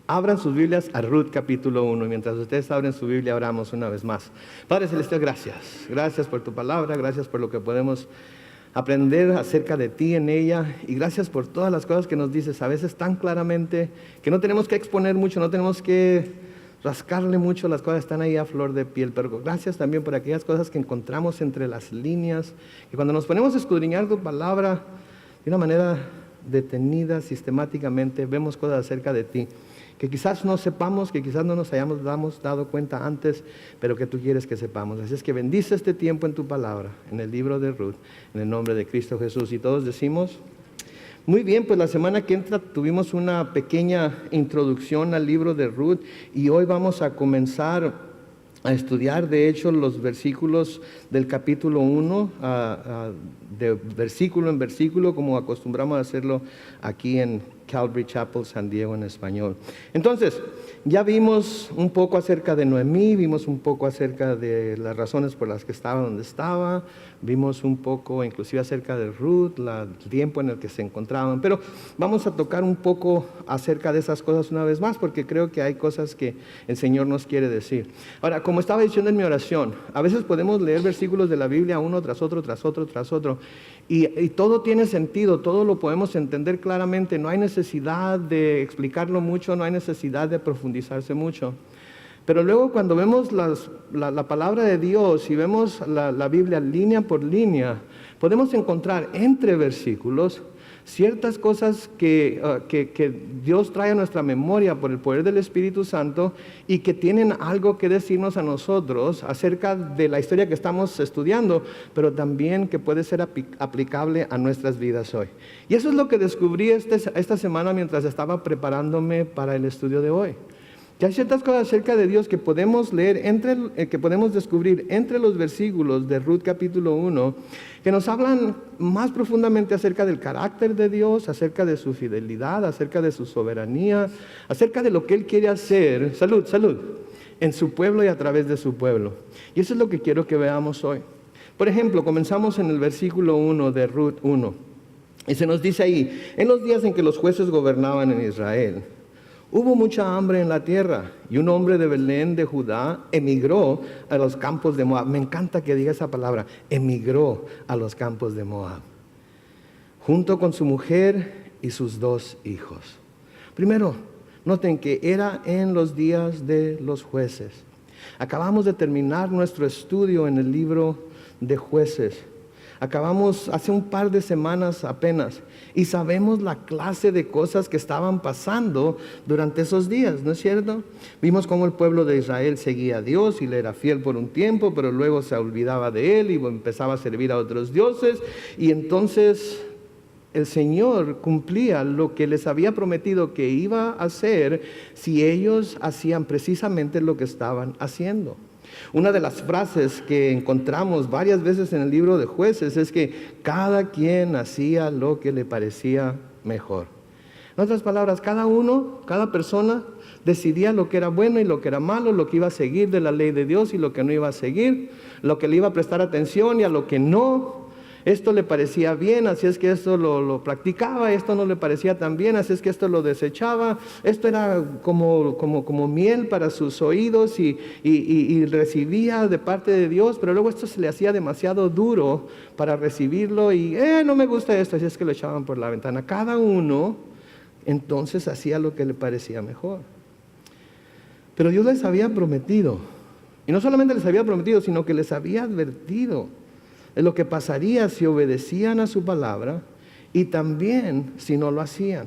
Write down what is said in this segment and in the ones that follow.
Abran sus Biblias a Ruth capítulo 1. Mientras ustedes abren su Biblia, oramos una vez más. Padre Celestial, gracias. Gracias por tu palabra, gracias por lo que podemos aprender acerca de ti en ella. Y gracias por todas las cosas que nos dices, a veces tan claramente, que no tenemos que exponer mucho, no tenemos que rascarle mucho, las cosas están ahí a flor de piel. Pero gracias también por aquellas cosas que encontramos entre las líneas. Y cuando nos ponemos a escudriñar tu palabra de una manera detenida, sistemáticamente, vemos cosas acerca de ti que quizás no sepamos, que quizás no nos hayamos dado cuenta antes, pero que tú quieres que sepamos. Así es que bendice este tiempo en tu palabra, en el libro de Ruth, en el nombre de Cristo Jesús. Y todos decimos, muy bien, pues la semana que entra tuvimos una pequeña introducción al libro de Ruth y hoy vamos a comenzar a estudiar, de hecho, los versículos del capítulo 1, de versículo en versículo, como acostumbramos a hacerlo aquí en Calvary Chapel, San Diego en español. Entonces, ya vimos un poco acerca de Noemí, vimos un poco acerca de las razones por las que estaba donde estaba, vimos un poco inclusive acerca de Ruth, el tiempo en el que se encontraban, pero vamos a tocar un poco acerca de esas cosas una vez más, porque creo que hay cosas que el Señor nos quiere decir. Ahora, como estaba diciendo en mi oración, a veces podemos leer versículos de la Biblia uno tras otro, tras otro, tras otro, y todo tiene sentido, todo lo podemos entender claramente, no hay necesidad de explicarlo mucho, no hay necesidad de profundizarse mucho. Pero luego cuando vemos la palabra de Dios y vemos la Biblia línea por línea, podemos encontrar entre versículos ciertas cosas que Dios trae a nuestra memoria por el poder del Espíritu Santo y que tienen algo que decirnos a nosotros acerca de la historia que estamos estudiando, pero también que puede ser aplicable a nuestras vidas hoy. Y eso es lo que descubrí esta semana mientras estaba preparándome para el estudio de hoy. Que hay ciertas cosas acerca de Dios que podemos leer, que podemos descubrir entre los versículos de Ruth capítulo 1, que nos hablan más profundamente acerca del carácter de Dios, acerca de su fidelidad, acerca de su soberanía, acerca de lo que Él quiere hacer, salud, en su pueblo y a través de su pueblo. Y eso es lo que quiero que veamos hoy. Por ejemplo, comenzamos en el versículo 1 de Ruth 1, y se nos dice ahí, en los días en que los jueces gobernaban en Israel, hubo mucha hambre en la tierra y un hombre de Belén de Judá emigró a los campos de Moab. Me encanta que diga esa palabra, emigró a los campos de Moab, junto con su mujer y sus 2 hijos. Primero, noten que era en los días de los jueces. Acabamos de terminar nuestro estudio en el libro de Jueces. Acabamos hace un par de semanas apenas y sabemos la clase de cosas que estaban pasando durante esos días, ¿no es cierto? Vimos cómo el pueblo de Israel seguía a Dios y le era fiel por un tiempo, pero luego se olvidaba de Él y empezaba a servir a otros dioses, y entonces el Señor cumplía lo que les había prometido que iba a hacer si ellos hacían precisamente lo que estaban haciendo. Una de las frases que encontramos varias veces en el libro de Jueces es que cada quien hacía lo que le parecía mejor. En otras palabras, cada persona decidía lo que era bueno y lo que era malo, lo que iba a seguir de la ley de Dios y lo que no iba a seguir, lo que le iba a prestar atención y a lo que no. Esto le parecía bien, así es que esto lo practicaba, esto no le parecía tan bien, así es que esto lo desechaba. Esto era como miel para sus oídos y recibía de parte de Dios, pero luego esto se le hacía demasiado duro para recibirlo y no me gusta esto, así es que lo echaban por la ventana. Cada uno entonces hacía lo que le parecía mejor. Pero Dios les había prometido, y no solamente les había prometido, sino que les había advertido de lo que pasaría si obedecían a su palabra y también si no lo hacían.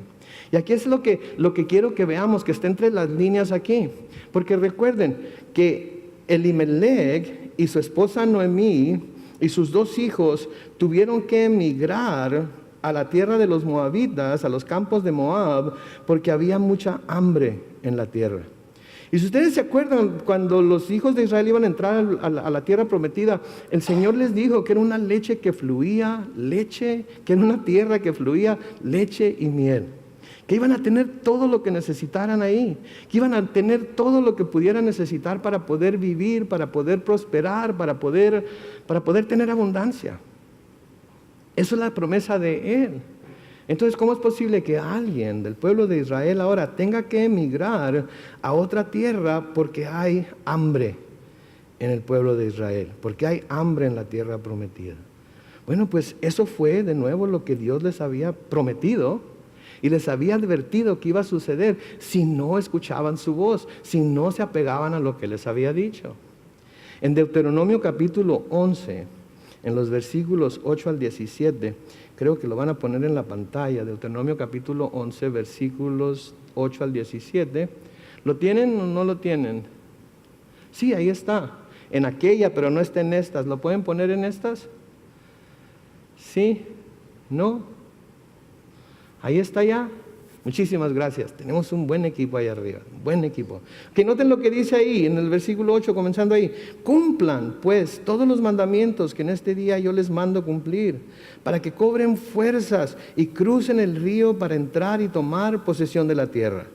Y aquí es lo que quiero que veamos, que está entre las líneas aquí. Porque recuerden que Elimelech y su esposa Noemí y sus 2 hijos tuvieron que emigrar a la tierra de los moabitas, a los campos de Moab, porque había mucha hambre en la tierra. Y si ustedes se acuerdan, cuando los hijos de Israel iban a entrar a la tierra prometida, el Señor les dijo que era una leche que fluía, que era una tierra que fluía leche y miel. Que iban a tener todo lo que necesitaran ahí, que iban a tener todo lo que pudieran necesitar para poder vivir, para poder prosperar, para poder tener abundancia. Esa es la promesa de Él. Entonces, ¿cómo es posible que alguien del pueblo de Israel ahora tenga que emigrar a otra tierra porque hay hambre en el pueblo de Israel? Porque hay hambre en la tierra prometida. Bueno, pues eso fue de nuevo lo que Dios les había prometido y les había advertido que iba a suceder si no escuchaban su voz, si no se apegaban a lo que les había dicho. En Deuteronomio capítulo 11, en los versículos 8 al 17, creo que lo van a poner en la pantalla, Deuteronomio capítulo 11, versículos 8 al 17. ¿Lo tienen o no lo tienen? Sí, ahí está. En aquella, pero no está en estas. ¿Lo pueden poner en estas? Sí, no. Ahí está ya. Muchísimas gracias. Tenemos un buen equipo ahí arriba, un buen equipo. Que noten lo que dice ahí en el versículo 8, comenzando ahí. Cumplan pues todos los mandamientos que en este día yo les mando cumplir, para que cobren fuerzas y crucen el río para entrar y tomar posesión de la tierra.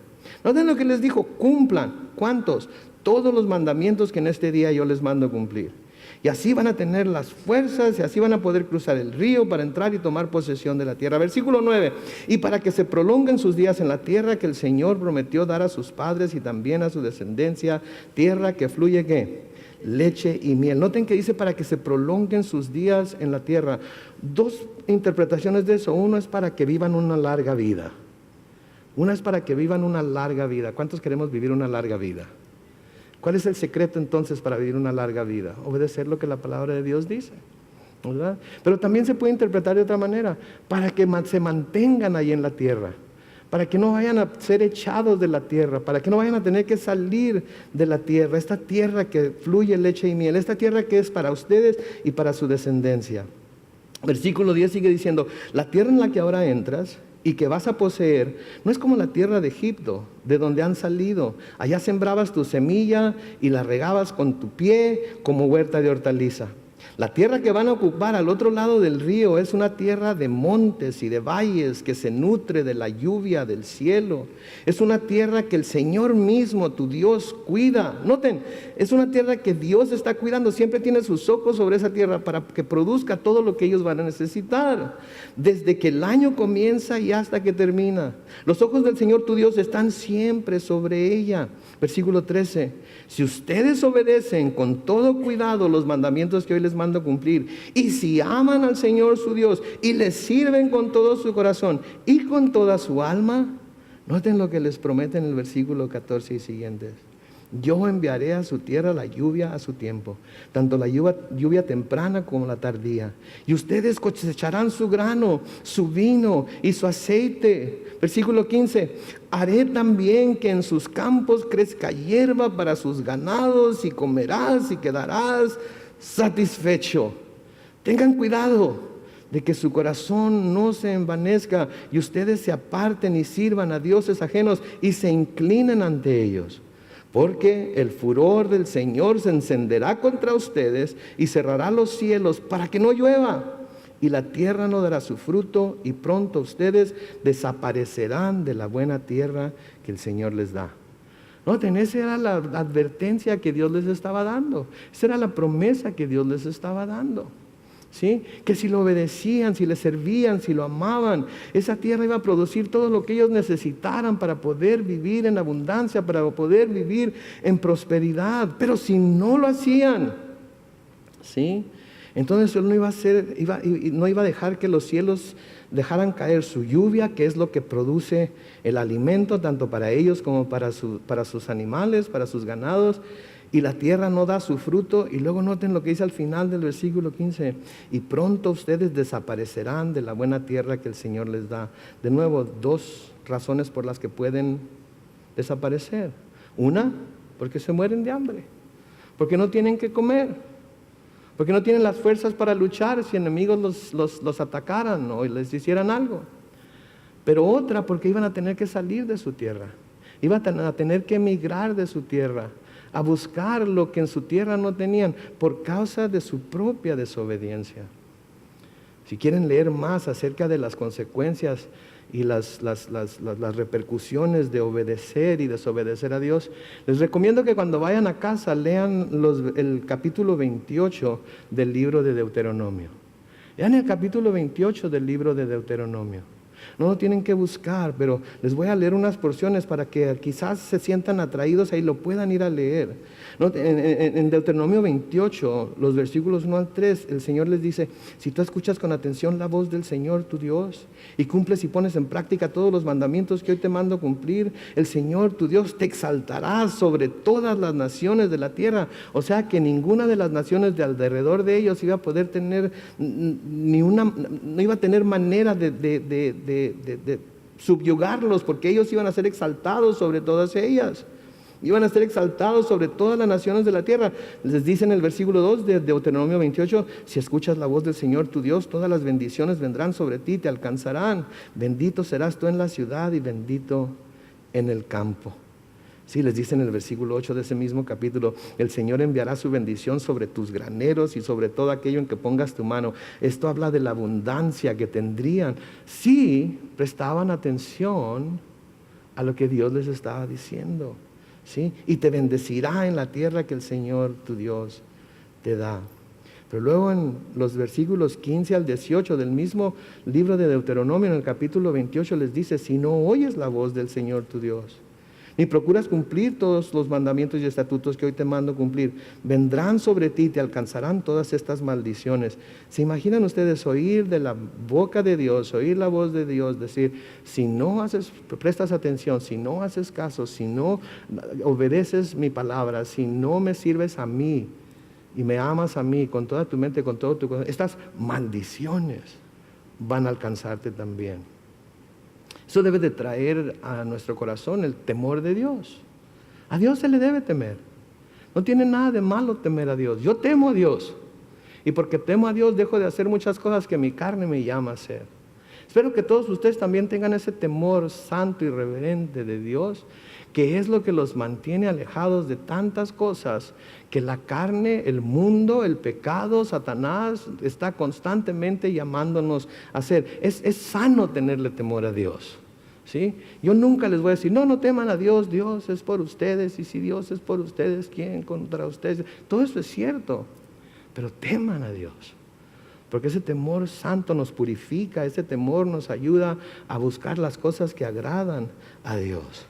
Noten lo que les dijo, cumplan. ¿Cuántos? Todos los mandamientos que en este día yo les mando cumplir. Y así van a tener las fuerzas y así van a poder cruzar el río para entrar y tomar posesión de la tierra. Versículo 9. Y para que se prolonguen sus días en la tierra que el Señor prometió dar a sus padres y también a su descendencia, tierra que fluye ¿qué? Leche y miel. Noten que dice para que se prolonguen sus días en la tierra. Dos interpretaciones de eso. Uno es para que vivan una larga vida. Una es para que vivan una larga vida. ¿Cuántos queremos vivir una larga vida? ¿Cuál es el secreto entonces para vivir una larga vida? Obedecer lo que la palabra de Dios dice, ¿verdad? Pero también se puede interpretar de otra manera, para que se mantengan ahí en la tierra, para que no vayan a ser echados de la tierra, para que no vayan a tener que salir de la tierra, esta tierra que fluye leche y miel, esta tierra que es para ustedes y para su descendencia. Versículo 10 sigue diciendo, la tierra en la que ahora entras y que vas a poseer, no es como la tierra de Egipto, de donde han salido. Allá sembrabas tu semilla y la regabas con tu pie como huerta de hortaliza. La tierra que van a ocupar al otro lado del río es una tierra de montes y de valles que se nutre de la lluvia del cielo. Es una tierra que el Señor mismo, tu Dios, cuida. Noten, es una tierra que Dios está cuidando. Siempre tiene sus ojos sobre esa tierra para que produzca todo lo que ellos van a necesitar. Desde que el año comienza y hasta que termina. Los ojos del Señor, tu Dios, están siempre sobre ella. Versículo 13. Si ustedes obedecen con todo cuidado los mandamientos que hoy les mando cumplir, y si aman al Señor su Dios y les sirven con todo su corazón y con toda su alma, noten lo que les promete en el versículo 14 y siguientes. Yo enviaré a su tierra la lluvia a su tiempo, tanto la lluvia temprana como la tardía. Y ustedes cosecharán su grano, su vino y su aceite. Versículo 15. Haré también que en sus campos crezca hierba para sus ganados y comerás y quedarás satisfecho. Tengan cuidado de que su corazón no se envanezca y ustedes se aparten y sirvan a dioses ajenos y se inclinen ante ellos. Porque el furor del Señor se encenderá contra ustedes y cerrará los cielos para que no llueva. Y la tierra no dará su fruto y pronto ustedes desaparecerán de la buena tierra que el Señor les da. Noten, esa era la advertencia que Dios les estaba dando. Esa era la promesa que Dios les estaba dando. ¿Sí? Que si lo obedecían, si le servían, si lo amaban, esa tierra iba a producir todo lo que ellos necesitaran para poder vivir en abundancia, para poder vivir en prosperidad. Pero si no lo hacían, ¿sí? Entonces Él no iba a dejar que los cielos dejaran caer su lluvia, que es lo que produce el alimento tanto para ellos como para sus animales, para sus ganados. Y la tierra no da su fruto. Y luego noten lo que dice al final del versículo 15. Y pronto ustedes desaparecerán de la buena tierra que el Señor les da. De nuevo, dos razones por las que pueden desaparecer. Una, porque se mueren de hambre. Porque no tienen que comer. Porque no tienen las fuerzas para luchar si enemigos los atacaran o les hicieran algo. Pero otra, porque iban a tener que salir de su tierra. Iban a tener que emigrar de su tierra, a buscar lo que en su tierra no tenían por causa de su propia desobediencia. Si quieren leer más acerca de las consecuencias y las repercusiones de obedecer y desobedecer a Dios, les recomiendo que cuando vayan a casa lean el capítulo 28 del libro de Deuteronomio. Lean el capítulo 28 del libro de Deuteronomio. No lo tienen que buscar, pero les voy a leer unas porciones para que quizás se sientan atraídos y lo puedan ir a leer. ¿No? En Deuteronomio 28, los versículos 1 al 3, el Señor les dice: si tú escuchas con atención la voz del Señor tu Dios y cumples y pones en práctica todos los mandamientos que hoy te mando cumplir, el Señor tu Dios te exaltará sobre todas las naciones de la tierra. O sea que ninguna de las naciones de alrededor de ellos iba a poder tener no iba a tener manera de subyugarlos, porque ellos iban a ser exaltados sobre todas ellas. Iban a ser exaltados sobre todas las naciones de la tierra. Les dice en el versículo 2 de Deuteronomio 28: si escuchas la voz del Señor tu Dios, todas las bendiciones vendrán sobre ti, te alcanzarán. Bendito serás tú en la ciudad y bendito en el campo. Sí, les dice en el versículo 8 de ese mismo capítulo: el Señor enviará su bendición sobre tus graneros y sobre todo aquello en que pongas tu mano. Esto habla de la abundancia que tendrían si prestaban atención a lo que Dios les estaba diciendo. ¿Sí? Y te bendecirá en la tierra que el Señor tu Dios te da. Pero luego en los versículos 15 al 18 del mismo libro de Deuteronomio, en el capítulo 28, les dice: si no oyes la voz del Señor tu Dios, ni procuras cumplir todos los mandamientos y estatutos que hoy te mando cumplir, vendrán sobre ti y te alcanzarán todas estas maldiciones. ¿Se imaginan ustedes oír de la boca de Dios, oír la voz de Dios, decir: si no prestas atención, si no haces caso, si no obedeces mi palabra, si no me sirves a mí y me amas a mí con toda tu mente, con todo tu corazón, estas maldiciones van a alcanzarte también? Eso debe de traer a nuestro corazón el temor de Dios. A Dios se le debe temer. No tiene nada de malo temer a Dios. Yo temo a Dios. Y porque temo a Dios dejo de hacer muchas cosas que mi carne me llama a hacer. Espero que todos ustedes también tengan ese temor santo y reverente de Dios, que es lo que los mantiene alejados de tantas cosas que la carne, el mundo, el pecado, Satanás está constantemente llamándonos a hacer. Es sano tenerle temor a Dios. ¿Sí? Yo nunca les voy a decir: no teman a Dios, Dios es por ustedes, y si Dios es por ustedes, ¿quién contra ustedes? Todo eso es cierto, pero teman a Dios, porque ese temor santo nos purifica, ese temor nos ayuda a buscar las cosas que agradan a Dios.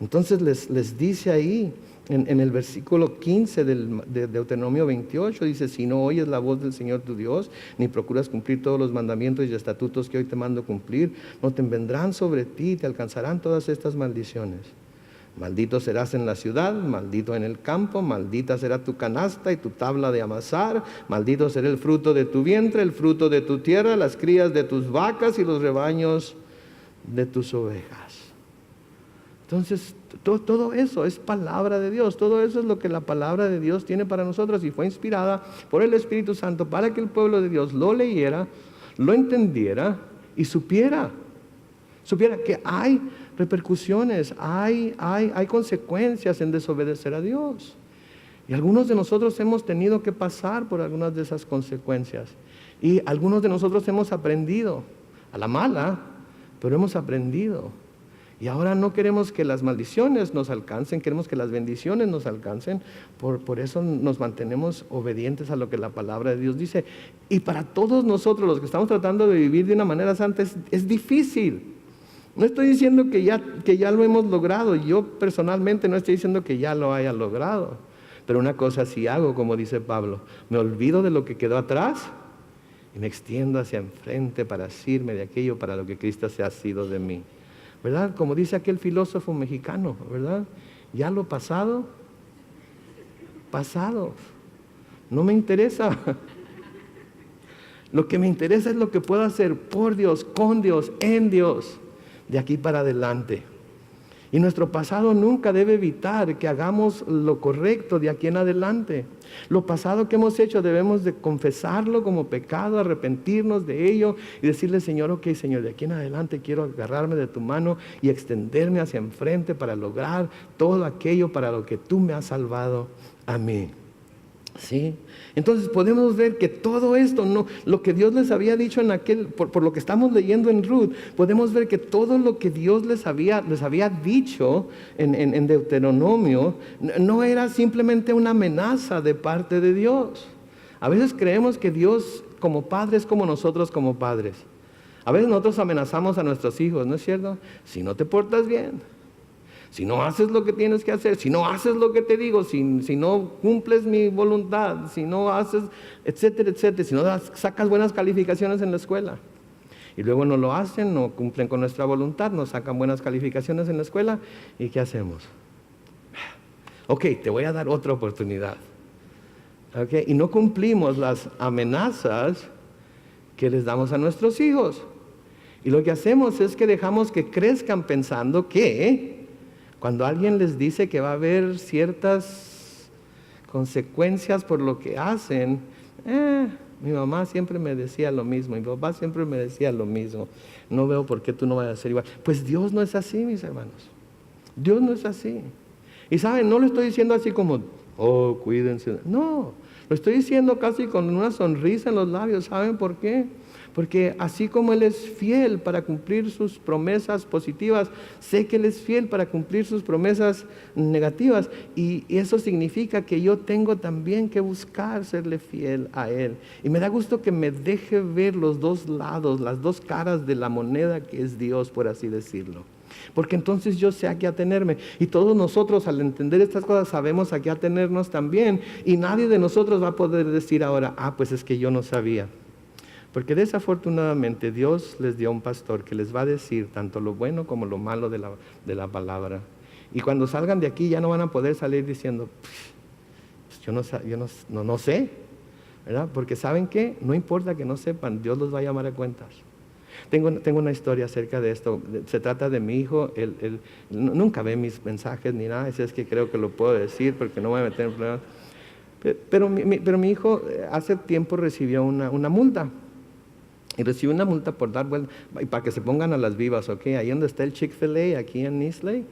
Entonces les dice ahí en el versículo 15 de Deuteronomio 28, dice: si no oyes la voz del Señor tu Dios, ni procuras cumplir todos los mandamientos y estatutos que hoy te mando cumplir, no te vendrán sobre ti y te alcanzarán todas estas maldiciones. Maldito serás en la ciudad, maldito en el campo, maldita será tu canasta y tu tabla de amasar, maldito será el fruto de tu vientre, el fruto de tu tierra, las crías de tus vacas y los rebaños de tus ovejas. Entonces, todo eso es palabra de Dios, todo eso es lo que la palabra de Dios tiene para nosotros, y fue inspirada por el Espíritu Santo para que el pueblo de Dios lo leyera, lo entendiera y supiera que hay repercusiones, hay consecuencias en desobedecer a Dios. Y algunos de nosotros hemos tenido que pasar por algunas de esas consecuencias, y algunos de nosotros hemos aprendido a la mala, pero hemos aprendido. Y ahora no queremos que las maldiciones nos alcancen, queremos que las bendiciones nos alcancen. Por eso nos mantenemos obedientes a lo que la palabra de Dios dice. Y para todos nosotros, los que estamos tratando de vivir de una manera santa, es difícil. No estoy diciendo que ya lo hemos logrado. Yo personalmente no estoy diciendo que ya lo haya logrado. Pero una cosa sí hago, como dice Pablo: me olvido de lo que quedó atrás y me extiendo hacia enfrente para asirme de aquello para lo que Cristo se ha sido de mí. ¿Verdad? Como dice aquel filósofo mexicano, ¿verdad? Ya lo pasado, no me interesa. Lo que me interesa es lo que puedo hacer por Dios, con Dios, en Dios, de aquí para adelante. Y nuestro pasado nunca debe evitar que hagamos lo correcto de aquí en adelante. Lo pasado que hemos hecho debemos de confesarlo como pecado, arrepentirnos de ello y decirle: Señor, ok, Señor, de aquí en adelante quiero agarrarme de tu mano y extenderme hacia enfrente para lograr todo aquello para lo que tú me has salvado a mí. ¿Sí? Entonces podemos ver que todo esto, lo que Dios les había dicho por lo que estamos leyendo en Ruth, podemos ver que todo lo que Dios les había dicho en Deuteronomio no era simplemente una amenaza de parte de Dios. A veces creemos que Dios como padre es como nosotros como padres. A veces nosotros amenazamos a nuestros hijos, ¿no es cierto? Si no te portas bien, si no haces lo que tienes que hacer, si no haces lo que te digo, si no cumples mi voluntad, si no haces, etcétera, etcétera, si no sacas buenas calificaciones en la escuela. Y luego no lo hacen, no cumplen con nuestra voluntad, no sacan buenas calificaciones en la escuela. ¿Y qué hacemos? Ok, te voy a dar otra oportunidad. Okay, y no cumplimos las amenazas que les damos a nuestros hijos. Y lo que hacemos es que dejamos que crezcan pensando que cuando alguien les dice que va a haber ciertas consecuencias por lo que hacen, mi mamá siempre me decía lo mismo, mi papá siempre me decía lo mismo, no veo por qué tú no vayas a ser igual. Pues Dios no es así, mis hermanos. Dios no es así. Y saben, no lo estoy diciendo así como, oh, cuídense. No, lo estoy diciendo casi con una sonrisa en los labios. ¿Saben por qué? Porque así como Él es fiel para cumplir sus promesas positivas, sé que Él es fiel para cumplir sus promesas negativas. Y eso significa que yo tengo también que buscar serle fiel a Él. Y me da gusto que me deje ver los dos lados, las dos caras de la moneda que es Dios, por así decirlo. Porque entonces yo sé a qué atenerme. Y todos nosotros al entender estas cosas sabemos a qué atenernos también. Y nadie de nosotros va a poder decir ahora, pues es que yo no sabía. Porque desafortunadamente Dios les dio a un pastor que les va a decir tanto lo bueno como lo malo de la palabra. Y cuando salgan de aquí ya no van a poder salir diciendo, pues yo no sé, ¿verdad? Porque ¿saben qué? No importa que no sepan, Dios los va a llamar a cuentas. Tengo una historia acerca de esto. Se trata de mi hijo. Él nunca ve mis mensajes ni nada. Es que creo que lo puedo decir porque no me voy a meter en problemas. Pero mi hijo hace tiempo recibió una multa. Y recibió una multa por dar vuelta, y para que se pongan a las vivas, ¿ok? Ahí donde está el Chick-fil-A, aquí en Islay,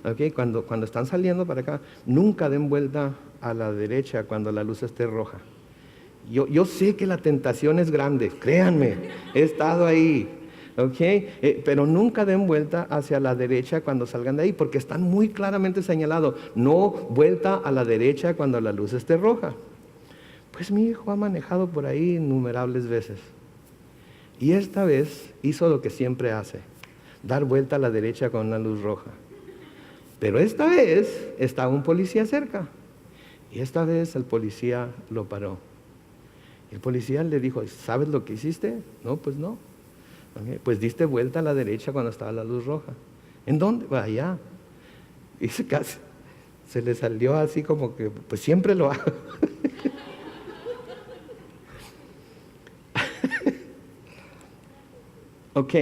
¿ok? Cuando están saliendo para acá, nunca den vuelta a la derecha cuando la luz esté roja. Yo sé que la tentación es grande, créanme, he estado ahí, ¿ok? Pero nunca den vuelta hacia la derecha cuando salgan de ahí, porque están muy claramente señalados, no vuelta a la derecha cuando la luz esté roja. Pues mi hijo ha manejado por ahí innumerables veces. Y esta vez hizo lo que siempre hace, dar vuelta a la derecha con una luz roja. Pero esta vez estaba un policía cerca. Y esta vez el policía lo paró. El policía le dijo, ¿sabes lo que hiciste? No, pues no. Okay, pues diste vuelta a la derecha cuando estaba la luz roja. ¿En dónde? Pues allá. Y se le salió así como que, pues siempre lo hago. Ok,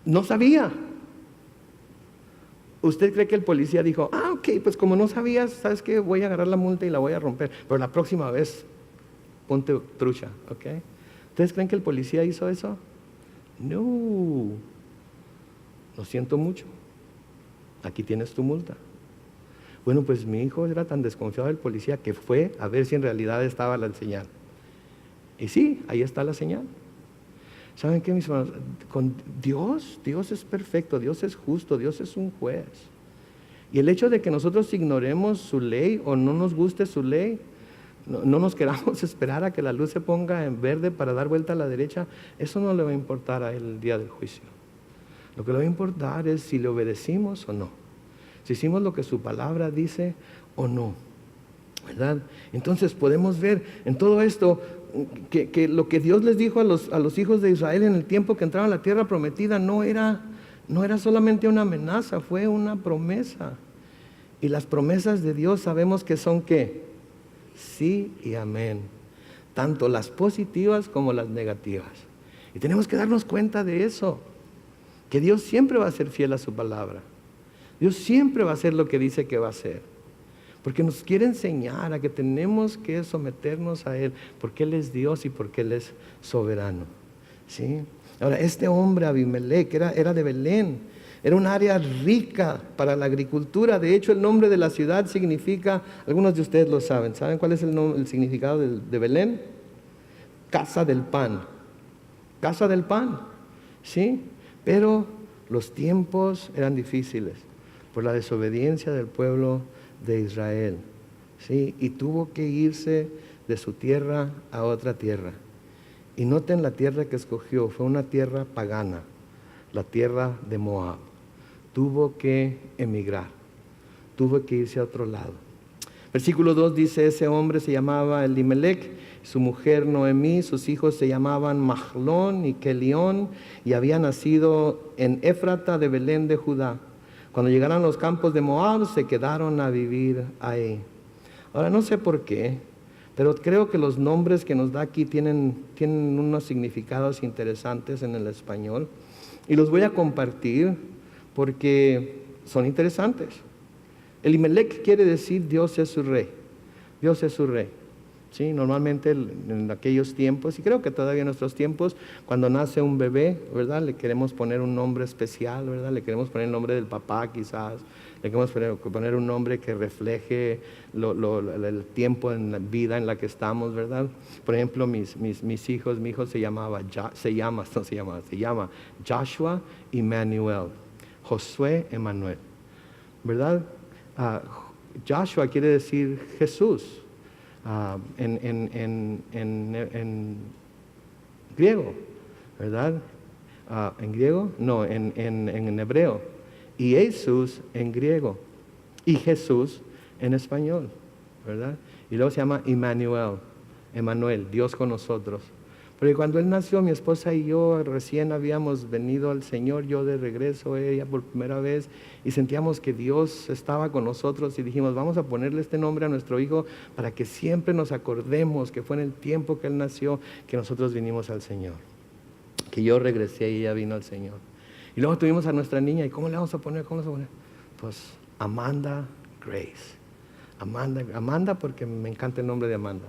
no sabía. ¿Usted cree que el policía dijo, ok, pues como no sabías, ¿sabes qué? Voy a agarrar la multa y la voy a romper, pero la próxima vez ponte trucha, ok? ¿Ustedes creen que el policía hizo eso? No, lo siento mucho, aquí tienes tu multa. Bueno, pues mi hijo era tan desconfiado del policía que fue a ver si en realidad estaba la señal. Y sí, ahí está la señal. ¿Saben qué, mis hermanos? Con Dios es perfecto, Dios es justo, Dios es un juez. Y el hecho de que nosotros ignoremos su ley o no nos guste su ley, no nos queramos esperar a que la luz se ponga en verde para dar vuelta a la derecha, eso no le va a importar a él el día del juicio. Lo que le va a importar es si le obedecimos o no, si hicimos lo que su palabra dice o no, ¿verdad? Entonces podemos ver en todo esto que lo que Dios les dijo a los hijos de Israel en el tiempo que entraron a la tierra prometida no era solamente una amenaza, fue una promesa. Y las promesas de Dios sabemos que son ¿qué? Sí y amén. Tanto las positivas como las negativas. Y tenemos que darnos cuenta de eso, que Dios siempre va a ser fiel a su palabra. Dios siempre va a hacer lo que dice que va a hacer. Porque nos quiere enseñar a que tenemos que someternos a Él, porque Él es Dios y porque Él es soberano. ¿Sí? Ahora, este hombre Abimelech era de Belén, era un área rica para la agricultura. De hecho, el nombre de la ciudad significa, algunos de ustedes lo saben. ¿Saben cuál es el significado de Belén? Casa del pan. Casa del pan, ¿sí? Pero los tiempos eran difíciles por la desobediencia del pueblo de Israel, ¿sí? Y tuvo que irse de su tierra a otra tierra. Y noten la tierra que escogió, fue una tierra pagana, la tierra de Moab. Tuvo que emigrar, tuvo que irse a otro lado. Versículo 2 dice, ese hombre se llamaba Elimelec, su mujer Noemí, sus hijos se llamaban Mahlón y Kelión, y había nacido en Éfrata de Belén de Judá. Cuando llegaron a los campos de Moab, se quedaron a vivir ahí. Ahora, no sé por qué, pero creo que los nombres que nos da aquí tienen unos significados interesantes en el español, y los voy a compartir porque son interesantes. Elimelec quiere decir Dios es su rey. Dios es su rey. ¿Sí? Normalmente en aquellos tiempos, y creo que todavía en nuestros tiempos, cuando nace un bebé, ¿verdad? Le queremos poner un nombre especial, ¿verdad? Le queremos poner el nombre del papá quizás, le queremos poner un nombre que refleje el tiempo en la vida en la que estamos, ¿verdad? Por ejemplo, mis hijos, mi hijo se llama Joshua Emmanuel, Josué Emmanuel, ¿verdad? Joshua quiere decir Jesús. En griego, ¿verdad? ¿En griego? No, en hebreo. Y Jesús en griego. Y Jesús en español, ¿verdad? Y luego se llama Emmanuel, Dios con nosotros. Porque cuando él nació, mi esposa y yo recién habíamos venido al Señor, yo de regreso, ella por primera vez, y sentíamos que Dios estaba con nosotros y dijimos, vamos a ponerle este nombre a nuestro hijo para que siempre nos acordemos que fue en el tiempo que él nació que nosotros vinimos al Señor. Que yo regresé y ella vino al Señor. Y luego tuvimos a nuestra niña, ¿y cómo le vamos a poner? Pues Amanda Grace. Amanda porque me encanta el nombre de Amanda.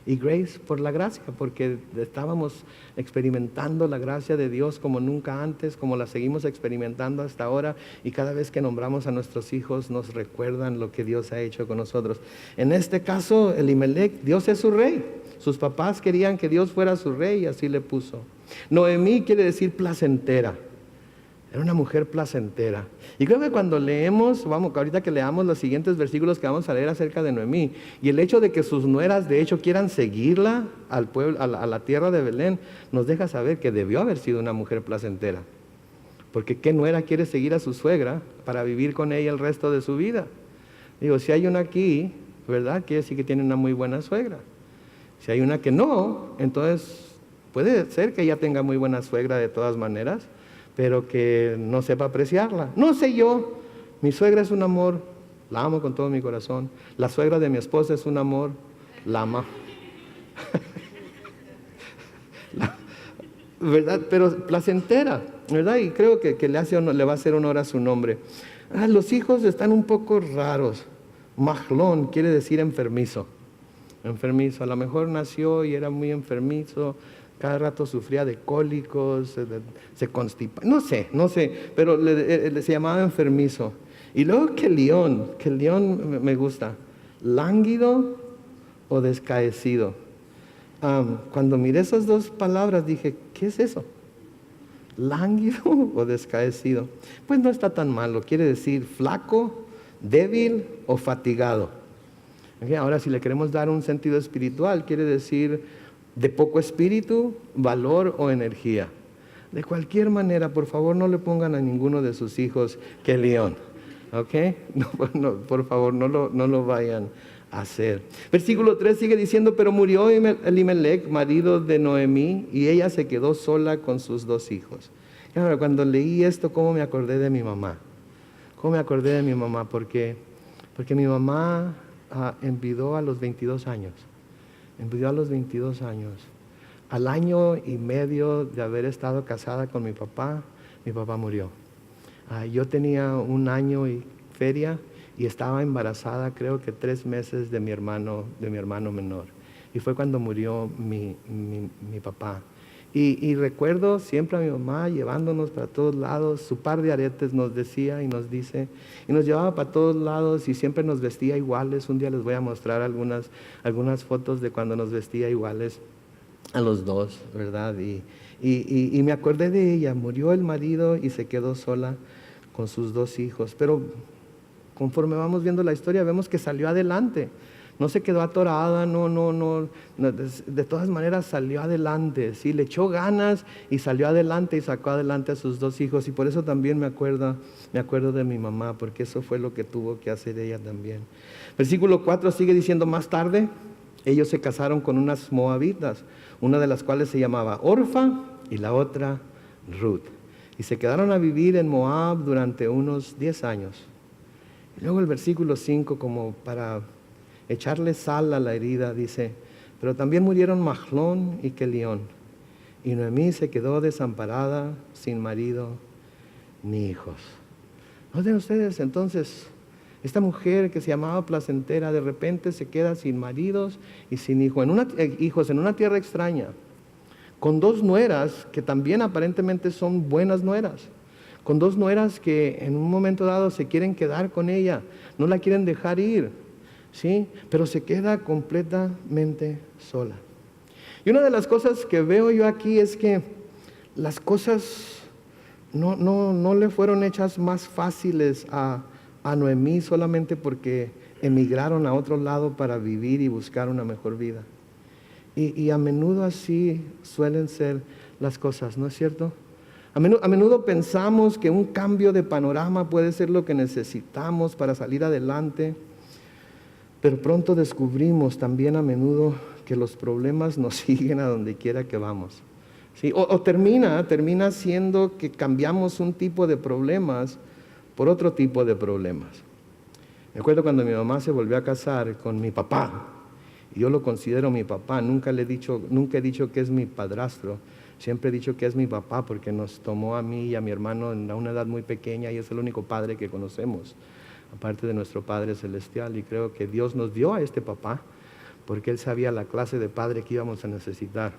Y Grace por la gracia, porque estábamos experimentando la gracia de Dios como nunca antes, como la seguimos experimentando hasta ahora, y cada vez que nombramos a nuestros hijos nos recuerdan lo que Dios ha hecho con nosotros. En este caso, Elimelec, Dios es su rey. Sus papás querían que Dios fuera su rey y así le puso. Noemí quiere decir placentera. Era una mujer placentera. Y creo que cuando leemos, ahorita que leamos los siguientes versículos que vamos a leer acerca de Noemí, y el hecho de que sus nueras de hecho quieran seguirla al pueblo, a la tierra de Belén, nos deja saber que debió haber sido una mujer placentera. Porque ¿qué nuera quiere seguir a su suegra para vivir con ella el resto de su vida? Digo, si hay una aquí, ¿verdad? Quiere decir que tiene una muy buena suegra. Si hay una que no, entonces puede ser que ella tenga muy buena suegra de todas maneras, pero que no sepa apreciarla. No sé yo, mi suegra es un amor, la amo con todo mi corazón. La suegra de mi esposa es un amor, la amo. ¿Verdad? Pero placentera, ¿verdad? Y creo que le va a hacer honor a su nombre. Los hijos están un poco raros. Mahlón quiere decir enfermizo. Enfermizo, a lo mejor nació y era muy enfermizo. Cada rato sufría de cólicos, se constipa, no sé, pero se llamaba enfermizo. Y luego Kelión me gusta, lánguido o descaecido. Cuando miré esas dos palabras dije, ¿qué es eso? ¿Lánguido o descaecido? Pues no está tan malo, quiere decir flaco, débil o fatigado. Ahora si le queremos dar un sentido espiritual, quiere decir de poco espíritu, valor o energía. De cualquier manera, por favor, no le pongan a ninguno de sus hijos Kelión. ¿Ok? No, por favor, no lo vayan a hacer. Versículo 3 sigue diciendo, pero murió Elimelec, marido de Noemí, y ella se quedó sola con sus dos hijos. Ahora, cuando leí esto, ¿cómo me acordé de mi mamá? ¿Cómo me acordé de mi mamá? Porque mi mamá enviudó a los 22 años. Enviudó a los 22 años. Al año y medio de haber estado casada con mi papá murió. Yo tenía 1 año y feria y estaba embarazada, creo que 3 meses de mi hermano menor. Y fue cuando murió mi papá. Y recuerdo siempre a mi mamá llevándonos para todos lados, su par de aretes nos decía y nos dice, y nos llevaba para todos lados y siempre nos vestía iguales. Un día les voy a mostrar algunas fotos de cuando nos vestía iguales a los dos, ¿verdad? Y me acordé de ella, murió el marido y se quedó sola con sus 2 hijos, pero conforme vamos viendo la historia vemos que salió adelante. No se quedó atorada, no, de todas maneras salió adelante, ¿sí? Le echó ganas y salió adelante y sacó adelante a sus 2 hijos. Y por eso también me acuerdo de mi mamá, porque eso fue lo que tuvo que hacer ella también. Versículo 4 sigue diciendo: más tarde ellos se casaron con unas moabitas, una de las cuales se llamaba Orfa y la otra Ruth. Y se quedaron a vivir en Moab durante unos 10 años. Y luego el versículo 5, como para echarle sal a la herida, dice: pero también murieron Mahlón y Kelión, y Noemí se quedó desamparada, sin marido ni hijos. Noten ustedes, entonces, esta mujer que se llamaba placentera, de repente se queda sin maridos y sin hijos en una tierra extraña, con 2 nueras que también aparentemente son buenas nueras, con 2 nueras que en un momento dado se quieren quedar con ella, no la quieren dejar ir, ¿sí? Pero se queda completamente sola. Y una de las cosas que veo yo aquí es que las cosas no le fueron hechas más fáciles a Noemí solamente porque emigraron a otro lado para vivir y buscar una mejor vida. Y a menudo así suelen ser las cosas, ¿no es cierto? A menudo pensamos que un cambio de panorama puede ser lo que necesitamos para salir adelante, pero pronto descubrimos también a menudo que los problemas nos siguen a donde quiera que vamos. ¿Sí? O termina siendo que cambiamos un tipo de problemas por otro tipo de problemas. Me acuerdo cuando mi mamá se volvió a casar con mi papá, y yo lo considero mi papá. Nunca he dicho que es mi padrastro, siempre he dicho que es mi papá porque nos tomó a mí y a mi hermano en una edad muy pequeña y es el único padre que conocemos, aparte de nuestro Padre Celestial, y creo que Dios nos dio a este papá porque Él sabía la clase de padre que íbamos a necesitar.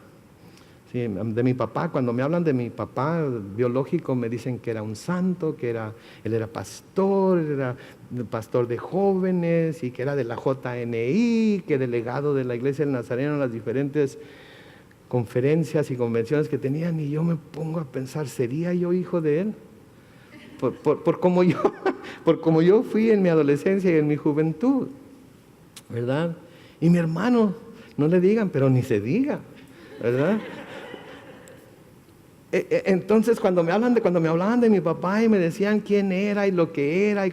Sí, de mi papá, cuando me hablan de mi papá biológico, me dicen que era un santo, él era pastor de jóvenes y que era de la JNI, que delegado de la Iglesia del Nazareno en las diferentes conferencias y convenciones que tenían, y yo me pongo a pensar, ¿sería yo hijo de él? Por como yo fui en mi adolescencia y en mi juventud, ¿verdad? Y mi hermano, no le digan, pero ni se diga, ¿verdad? Entonces cuando me hablaban de mi papá y me decían quién era y lo que era,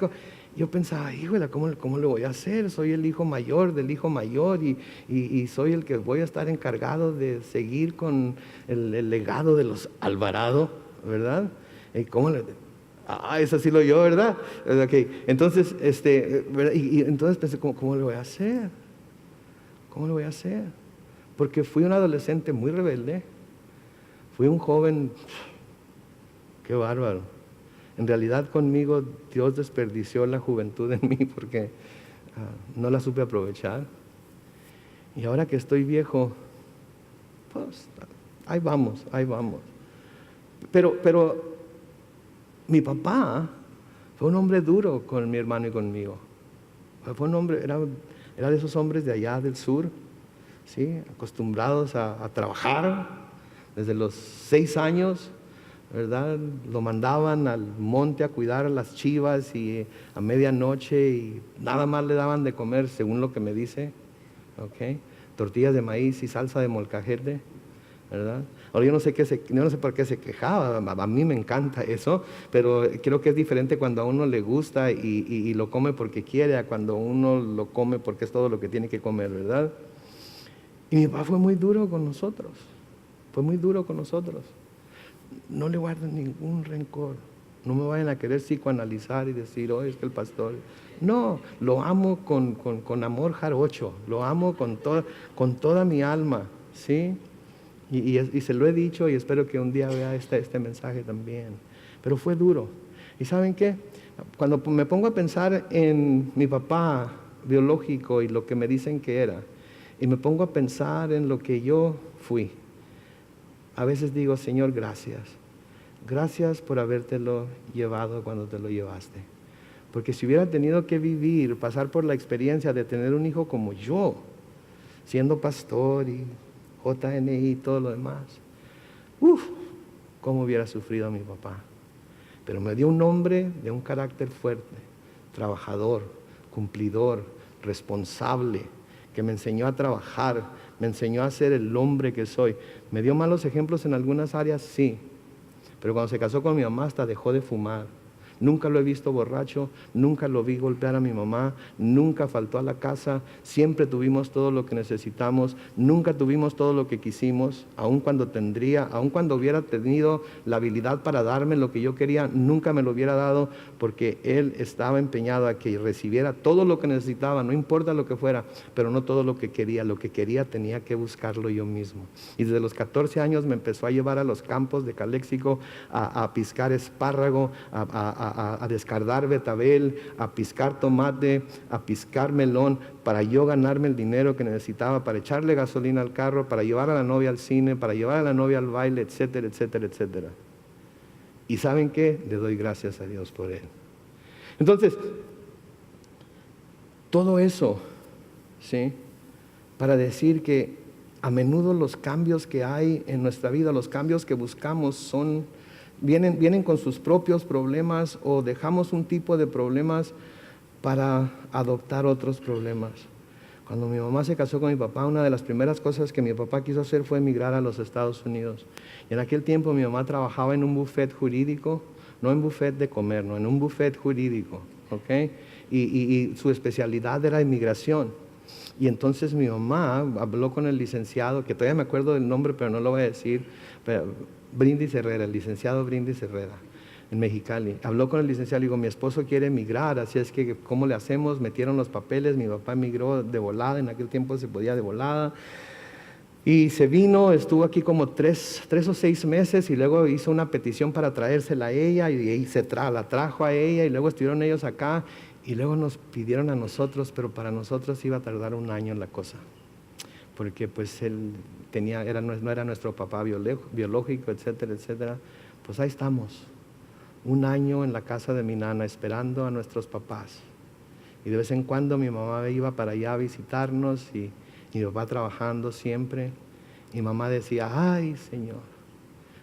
yo pensaba, híjole, ¿cómo le voy a hacer? Soy el hijo mayor del hijo mayor y soy el que voy a estar encargado de seguir con el legado de los Alvarado, ¿verdad? Eso sí lo yo, ¿verdad? Okay. Entonces, entonces pensé, ¿cómo le voy a hacer? ¿Cómo le voy a hacer? Porque fui un adolescente muy rebelde. Fui un joven, qué bárbaro. En realidad conmigo Dios desperdició la juventud en mí porque no la supe aprovechar. Y ahora que estoy viejo, pues ahí vamos. Pero mi papá fue un hombre duro con mi hermano y conmigo. Fue un hombre, era de esos hombres de allá del sur, ¿sí? Acostumbrados a trabajar. Desde los 6 años, ¿verdad? Lo mandaban al monte a cuidar a las chivas y a medianoche y nada más le daban de comer, según lo que me dice, ¿ok? Tortillas de maíz y salsa de molcajete, ¿verdad? Ahora yo no sé por qué se quejaba, a mí me encanta eso, pero creo que es diferente cuando a uno le gusta y lo come porque quiere, a cuando uno lo come porque es todo lo que tiene que comer, ¿verdad? Y mi papá fue muy duro con nosotros. No le guarden ningún rencor. No me vayan a querer psicoanalizar y decir, oye, es que el pastor... No, lo amo con amor jarocho, lo amo con toda mi alma, ¿sí? Y se lo he dicho y espero que un día vea este mensaje también. Pero fue duro. ¿Y saben qué? Cuando me pongo a pensar en mi papá biológico y lo que me dicen que era, y me pongo a pensar en lo que yo fui, a veces digo, Señor, gracias. Gracias por habértelo llevado cuando te lo llevaste. Porque si hubiera tenido que pasar por la experiencia de tener un hijo como yo, siendo pastor y JNI y todo lo demás, cómo hubiera sufrido a mi papá. Pero me dio un hombre de un carácter fuerte, trabajador, cumplidor, responsable, que me enseñó a trabajar, me enseñó a ser el hombre que soy. ¿Me dio malos ejemplos en algunas áreas? Sí. Pero cuando se casó con mi mamá hasta dejó de fumar. Nunca lo he visto borracho, nunca lo vi golpear a mi mamá, nunca faltó a la casa, siempre tuvimos todo lo que necesitamos, nunca tuvimos todo lo que quisimos, aun cuando hubiera tenido la habilidad para darme lo que yo quería, nunca me lo hubiera dado porque él estaba empeñado a que recibiera todo lo que necesitaba, no importa lo que fuera, pero no todo lo que quería tenía que buscarlo yo mismo. Y desde los 14 años me empezó a llevar a los campos de Caléxico a piscar espárrago, a descardar betabel, a piscar tomate, a piscar melón, para yo ganarme el dinero que necesitaba, para echarle gasolina al carro, para llevar a la novia al cine, para llevar a la novia al baile, etcétera, etcétera, etcétera. ¿Y saben qué? Le doy gracias a Dios por él. Entonces, todo eso, ¿sí? Para decir que a menudo los cambios que hay en nuestra vida, los cambios que buscamos vienen con sus propios problemas, o dejamos un tipo de problemas para adoptar otros problemas. Cuando mi mamá se casó con mi papá, una de las primeras cosas que mi papá quiso hacer fue emigrar a los Estados Unidos. Y en aquel tiempo mi mamá trabajaba en un buffet jurídico, no en buffet de comer, no, en un buffet jurídico, ¿ok? Y su especialidad era inmigración. Y entonces mi mamá habló con el licenciado, que todavía me acuerdo del nombre, pero no lo voy a decir, Brindis Herrera, el licenciado Brindis Herrera, en Mexicali. Habló con el licenciado y dijo, mi esposo quiere emigrar, así es que ¿cómo le hacemos? Metieron los papeles, mi papá emigró de volada, en aquel tiempo se podía de volada. Y se vino, estuvo aquí como 3 o 6 meses y luego hizo una petición para traérsela a ella y la trajo a ella y luego estuvieron ellos acá y luego nos pidieron a nosotros, pero para nosotros iba a tardar 1 año la cosa, porque pues él no era nuestro papá biológico, etcétera, etcétera. Pues ahí estamos, 1 año en la casa de mi nana esperando a nuestros papás. Y de vez en cuando mi mamá iba para allá a visitarnos y mi papá trabajando siempre. Mi mamá decía, ay Señor,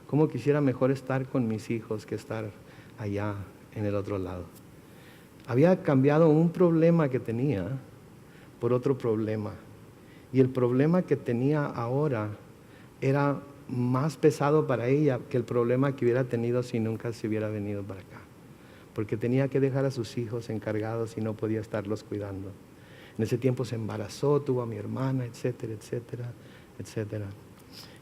cómo quisiera mejor estar con mis hijos que estar allá en el otro lado. Había cambiado un problema que tenía por otro problema. Y el problema que tenía ahora era más pesado para ella que el problema que hubiera tenido si nunca se hubiera venido para acá. Porque tenía que dejar a sus hijos encargados y no podía estarlos cuidando. En ese tiempo se embarazó, tuvo a mi hermana, etcétera, etcétera, etcétera.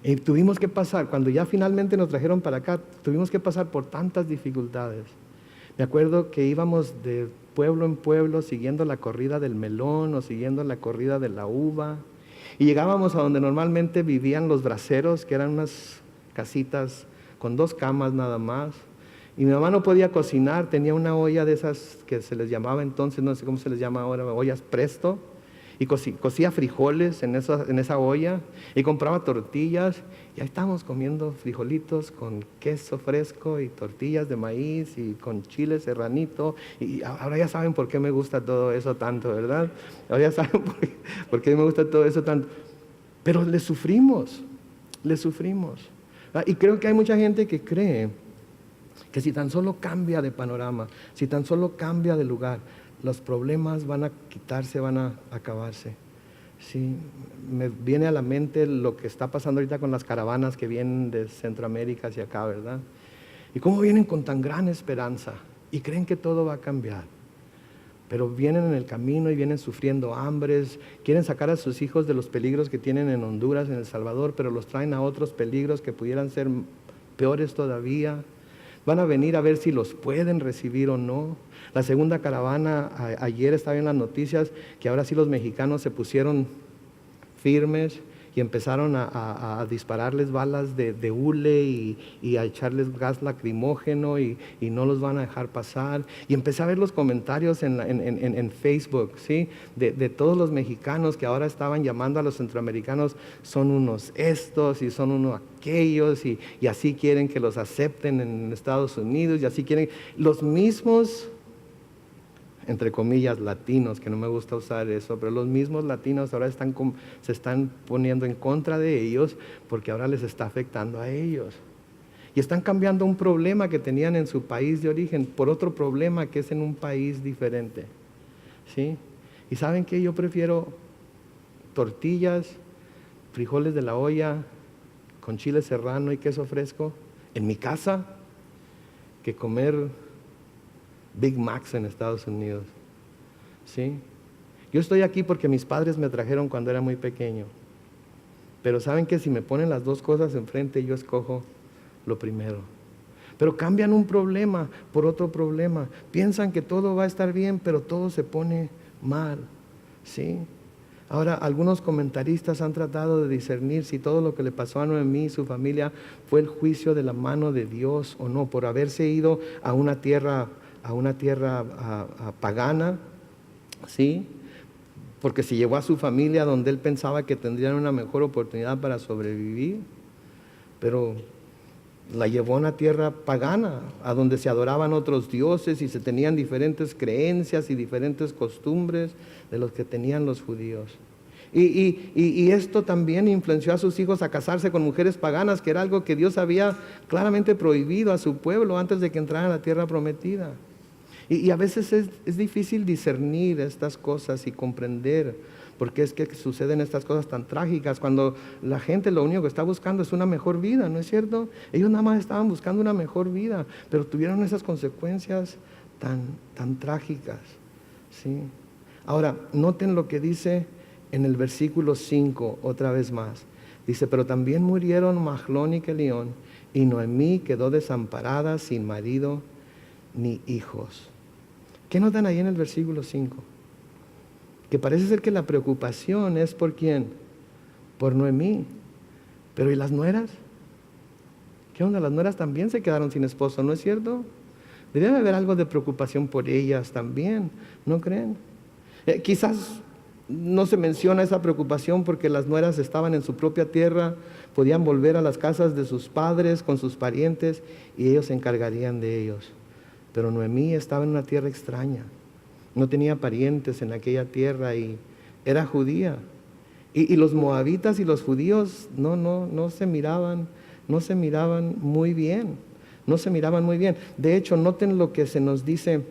Y tuvimos que pasar, cuando ya finalmente nos trajeron para acá, tuvimos que pasar por tantas dificultades. Me acuerdo que íbamos de pueblo en pueblo siguiendo la corrida del melón o siguiendo la corrida de la uva. Y llegábamos a donde normalmente vivían los braceros, que eran unas casitas con 2 camas nada más. Y mi mamá no podía cocinar, tenía una olla de esas que se les llamaba entonces, no sé cómo se les llama ahora, ollas Presto. Y cocía frijoles en esa olla y compraba tortillas. Y ahí estábamos comiendo frijolitos con queso fresco y tortillas de maíz y con chile serranito. Y ahora ya saben por qué me gusta todo eso tanto, ¿verdad? Ahora ya saben por qué me gusta todo eso tanto. Pero le sufrimos. Y creo que hay mucha gente que cree que si tan solo cambia de panorama, si tan solo cambia de lugar, los problemas van a quitarse, van a acabarse. Sí, me viene a la mente lo que está pasando ahorita con las caravanas que vienen de Centroamérica hacia acá, ¿verdad? Y cómo vienen con tan gran esperanza y creen que todo va a cambiar. Pero vienen en el camino y vienen sufriendo hambres, quieren sacar a sus hijos de los peligros que tienen en Honduras, en El Salvador, pero los traen a otros peligros que pudieran ser peores todavía. Van a venir a ver si los pueden recibir o no. La segunda caravana, ayer estaba en las noticias que ahora sí los mexicanos se pusieron firmes y empezaron a dispararles balas de hule y a echarles gas lacrimógeno y no los van a dejar pasar. Y empecé a ver los comentarios en Facebook, ¿sí? de todos los mexicanos que ahora estaban llamando a los centroamericanos, son unos estos y son unos aquellos y así quieren que los acepten en Estados Unidos y así quieren los mismos, entre comillas, latinos, que no me gusta usar eso, pero los mismos latinos ahora se están poniendo en contra de ellos porque ahora les está afectando a ellos. Y están cambiando un problema que tenían en su país de origen por otro problema que es en un país diferente. ¿Sí? Y ¿saben qué? Yo prefiero tortillas, frijoles de la olla, con chile serrano y queso fresco, en mi casa, que comer Big Macs en Estados Unidos. ¿Sí? Yo estoy aquí porque mis padres me trajeron cuando era muy pequeño. Pero saben que si me ponen las dos cosas enfrente, yo escojo lo primero. Pero cambian un problema por otro problema. Piensan que todo va a estar bien, pero todo se pone mal. ¿Sí? Ahora, algunos comentaristas han tratado de discernir si todo lo que le pasó a Noemí y su familia fue el juicio de la mano de Dios o no, por haberse ido a una tierra pagana, ¿sí? Porque se llevó a su familia donde él pensaba que tendrían una mejor oportunidad para sobrevivir, pero la llevó a una tierra pagana, a donde se adoraban otros dioses y se tenían diferentes creencias y diferentes costumbres de los que tenían los judíos. Y esto también influenció a sus hijos a casarse con mujeres paganas, que era algo que Dios había claramente prohibido a su pueblo antes de que entraran a la tierra prometida. Y a veces es difícil discernir estas cosas y comprender por qué es que suceden estas cosas tan trágicas, cuando la gente lo único que está buscando es una mejor vida, ¿no es cierto? Ellos nada más estaban buscando una mejor vida, pero tuvieron esas consecuencias tan trágicas, ¿sí? Ahora, noten lo que dice en el versículo 5, otra vez más. Dice, pero también murieron Mahlón y Kelión, y Noemí quedó desamparada, sin marido ni hijos. ¿Qué notan ahí en el versículo 5? Que parece ser que la preocupación es ¿por quién? Por Noemí. Pero ¿y las nueras? ¿Qué onda? Las nueras también se quedaron sin esposo, ¿no es cierto? Debe haber algo de preocupación por ellas también, ¿no creen? Quizás no se menciona esa preocupación porque las nueras estaban en su propia tierra, podían volver a las casas de sus padres con sus parientes y ellos se encargarían de ellos. Pero Noemí estaba en una tierra extraña, no tenía parientes en aquella tierra y era judía. Y los moabitas y los judíos no se miraban muy bien, De hecho, noten lo que se nos dice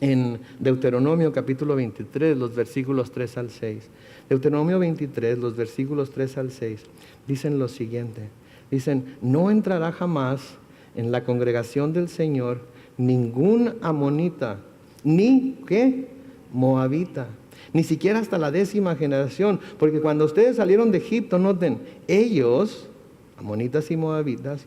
en Deuteronomio capítulo 23, los versículos 3 al 6. Deuteronomio 23, los versículos 3 al 6, dicen lo siguiente. Dicen, no entrará jamás en la congregación del Señor ningún amonita, ni ¿qué? Moabita, ni siquiera hasta la 10ª generación, porque cuando ustedes salieron de Egipto, noten, ellos, amonitas y moabitas,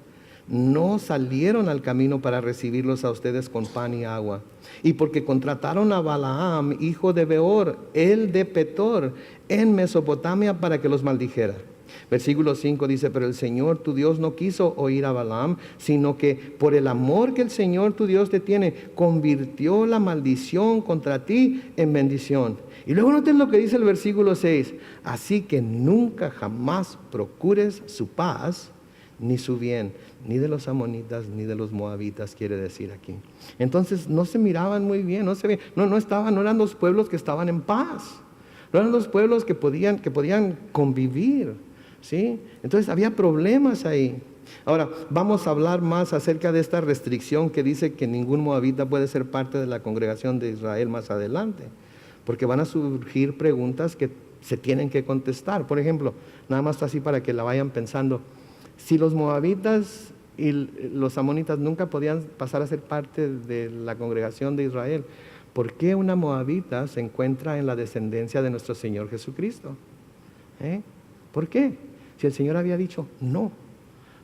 no salieron al camino para recibirlos a ustedes con pan y agua. Y porque contrataron a Balaam, hijo de Beor, el de Petor, en Mesopotamia para que los maldijera. Versículo 5 dice, pero el Señor tu Dios no quiso oír a Balaam, sino que por el amor que el Señor tu Dios te tiene, convirtió la maldición contra ti en bendición. Y luego noten lo que dice el versículo 6, así que nunca jamás procures su paz, ni su bien, ni de los amonitas, ni de los moabitas, quiere decir aquí. Entonces no se miraban muy bien, no eran los pueblos que estaban en paz, no eran los pueblos que podían convivir, ¿sí? Entonces había problemas ahí. Ahora, vamos a hablar más acerca de esta restricción que dice que ningún moabita puede ser parte de la congregación de Israel más adelante, porque van a surgir preguntas que se tienen que contestar. Por ejemplo, nada más así para que la vayan pensando, si los moabitas y los amonitas nunca podían pasar a ser parte de la congregación de Israel, ¿por qué una moabita se encuentra en la descendencia de nuestro Señor Jesucristo? ¿Por qué? Si el Señor había dicho no.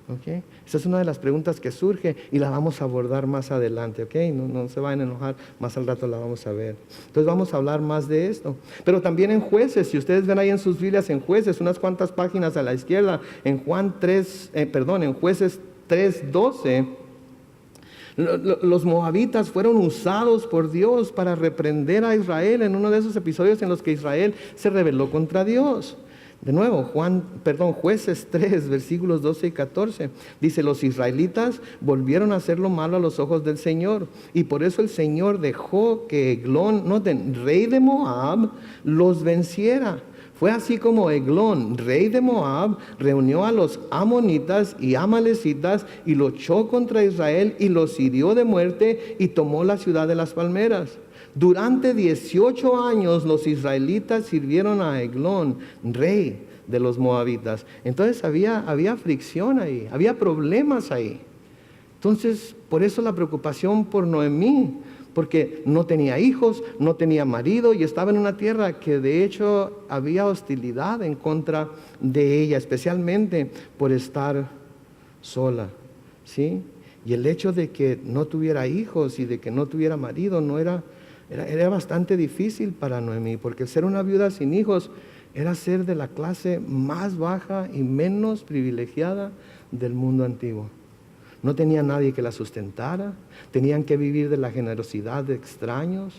¿Okay? Esa es una de las preguntas que surge y la vamos a abordar más adelante. ¿Okay? No se vayan a enojar, más al rato la vamos a ver. Entonces vamos a hablar más de esto. Pero también en Jueces, si ustedes ven ahí en sus Biblias, en Jueces, unas cuantas páginas a la izquierda, en Jueces 3:12, los moabitas fueron usados por Dios para reprender a Israel en uno de esos episodios en los que Israel se rebeló contra Dios. De nuevo, Jueces 3, versículos 12 y 14, dice, los israelitas volvieron a hacer lo malo a los ojos del Señor, y por eso el Señor dejó que Eglón, noten, rey de Moab, los venciera. Fue así como Eglón, rey de Moab, reunió a los amonitas y amalecitas y luchó contra Israel y los hirió de muerte y tomó la ciudad de las palmeras. Durante 18 años los israelitas sirvieron a Eglón, rey de los moabitas. Entonces había fricción ahí, había problemas ahí. Entonces, por eso la preocupación por Noemí, porque no tenía hijos, no tenía marido y estaba en una tierra que de hecho había hostilidad en contra de ella, especialmente por estar sola, ¿sí? Y el hecho de que no tuviera hijos y de que no tuviera marido era bastante difícil para Noemí, porque ser una viuda sin hijos era ser de la clase más baja y menos privilegiada del mundo antiguo. No tenía nadie que la sustentara, tenían que vivir de la generosidad de extraños.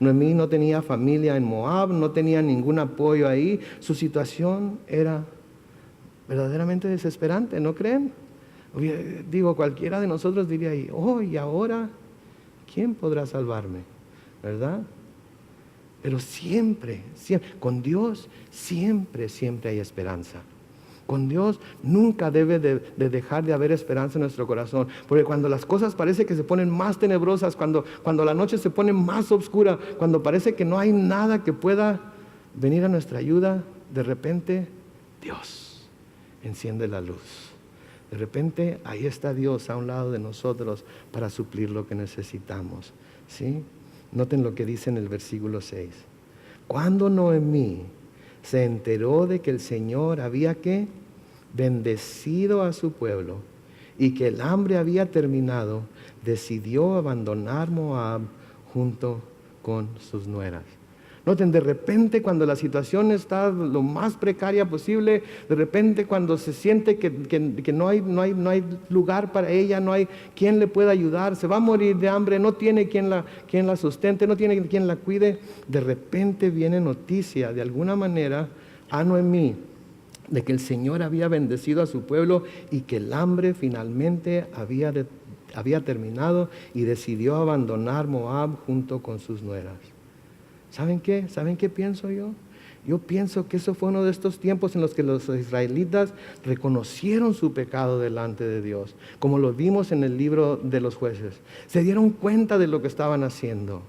Noemí no tenía familia en Moab, no tenía ningún apoyo ahí. Su situación era verdaderamente desesperante, ¿no creen? Digo, cualquiera de nosotros diría ahí, ¿y ahora quién podrá salvarme? ¿Verdad? Pero siempre, con Dios siempre hay esperanza. Con Dios nunca debe de dejar de haber esperanza en nuestro corazón, porque cuando las cosas parece que se ponen más tenebrosas, cuando la noche se pone más oscura, cuando parece que no hay nada que pueda venir a nuestra ayuda, de repente Dios enciende la luz. De repente ahí está Dios a un lado de nosotros para suplir lo que necesitamos, ¿sí? Noten lo que dice en el versículo 6. Cuando Noemí se enteró de que el Señor había bendecido a su pueblo y que el hambre había terminado, decidió abandonar Moab junto con sus nueras. Noten, de repente cuando la situación está lo más precaria posible, de repente cuando se siente que no hay lugar para ella, no hay quien le pueda ayudar, se va a morir de hambre, no tiene quien la sustente, no tiene quien la cuide, de repente viene noticia de alguna manera a Noemí de que el Señor había bendecido a su pueblo y que el hambre finalmente había terminado y decidió abandonar Moab junto con sus nueras. ¿Saben qué? ¿Saben qué pienso yo? Yo pienso que eso fue uno de estos tiempos en los que los israelitas reconocieron su pecado delante de Dios, como lo vimos en el libro de los Jueces. Se dieron cuenta de lo que estaban haciendo.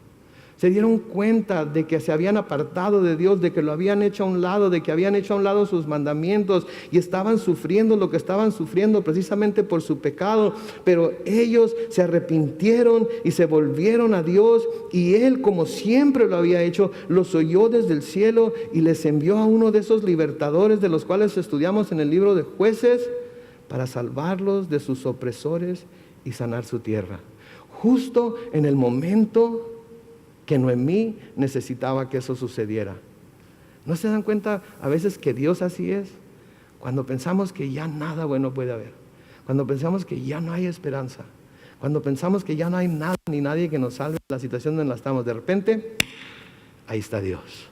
Se dieron cuenta de que se habían apartado de Dios, de que lo habían hecho a un lado, de que habían hecho a un lado sus mandamientos y estaban sufriendo lo que estaban sufriendo precisamente por su pecado. Pero ellos se arrepintieron y se volvieron a Dios y Él, como siempre lo había hecho, los oyó desde el cielo y les envió a uno de esos libertadores de los cuales estudiamos en el libro de Jueces para salvarlos de sus opresores y sanar su tierra. Justo en el momento que Noemí necesitaba que eso sucediera. ¿No se dan cuenta a veces que Dios así es? Cuando pensamos que ya nada bueno puede haber, cuando pensamos que ya no hay esperanza, cuando pensamos que ya no hay nada ni nadie que nos salve de la situación donde estamos, de repente, ahí está Dios.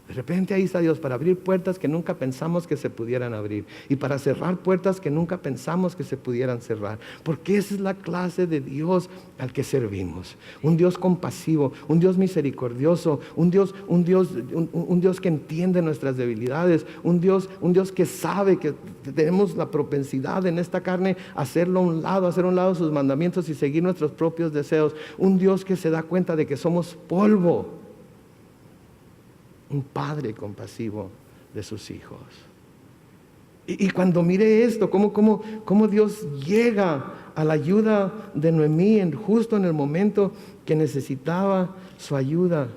De repente ahí está Dios para abrir puertas que nunca pensamos que se pudieran abrir y para cerrar puertas que nunca pensamos que se pudieran cerrar. Porque esa es la clase de Dios al que servimos. Un Dios compasivo, un Dios misericordioso, un Dios que entiende nuestras debilidades, un Dios que sabe que tenemos la propensidad en esta carne a hacer a un lado sus mandamientos y seguir nuestros propios deseos. Un Dios que se da cuenta de que somos polvo. Un padre compasivo de sus hijos. Y cuando mire esto, cómo Dios llega a la ayuda de Noemí justo en el momento que necesitaba su ayuda,